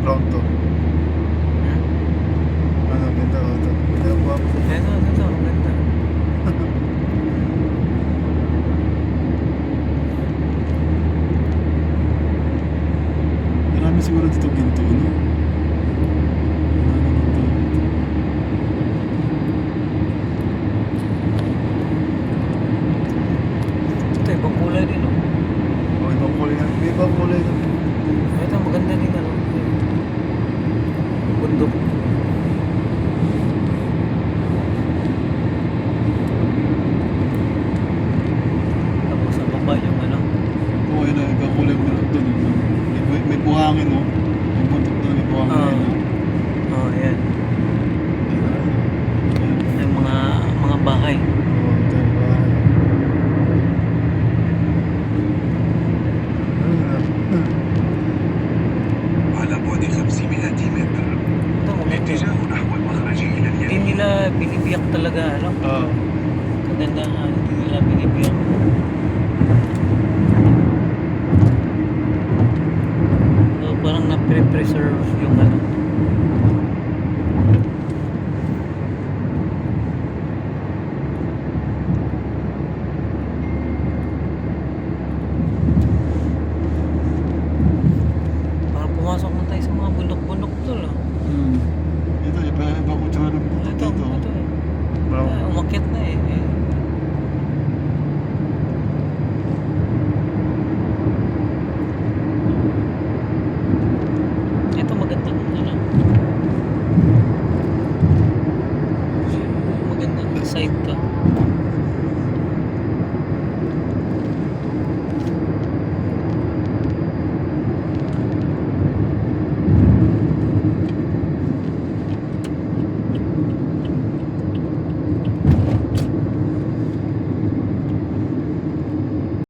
Round 2. Hmm? Ano, ganda o ito. Ganda ang guwapo. Ito, ang ganda. Marami siguro dito ginto, no? Marami ginto. Ito, ibang kulay din, oh. O, ibang kulay na. May ibang kulay na. Ito, maganda din, ano. Bundok. Tapos sa baba yung ano. Oo, yun na. Ibang kulay mo lang doon. May buhangin, no? Yung bundok doon, may buhangin. Oo. no? Oh, yan. Ayan. Yung mga bahay. Oo, ito yung bahay. Ano na? على بعد 500 متر Ito, maganda. الاتجاه نحو المخرج إلى Hindi اليمين. nila binibiyak talaga, ano. Oo. Kagandahan, hindi nila binibiyak. So, parang na-preserve yung ano. Parang pumasok na tayo sa mga bundok-bundok tol, ah. Ito, iba ko tsura ng bundok Ito, dito. ito eh. Brown. Umakyat na eh. Ito magandang ano. Magandang site to.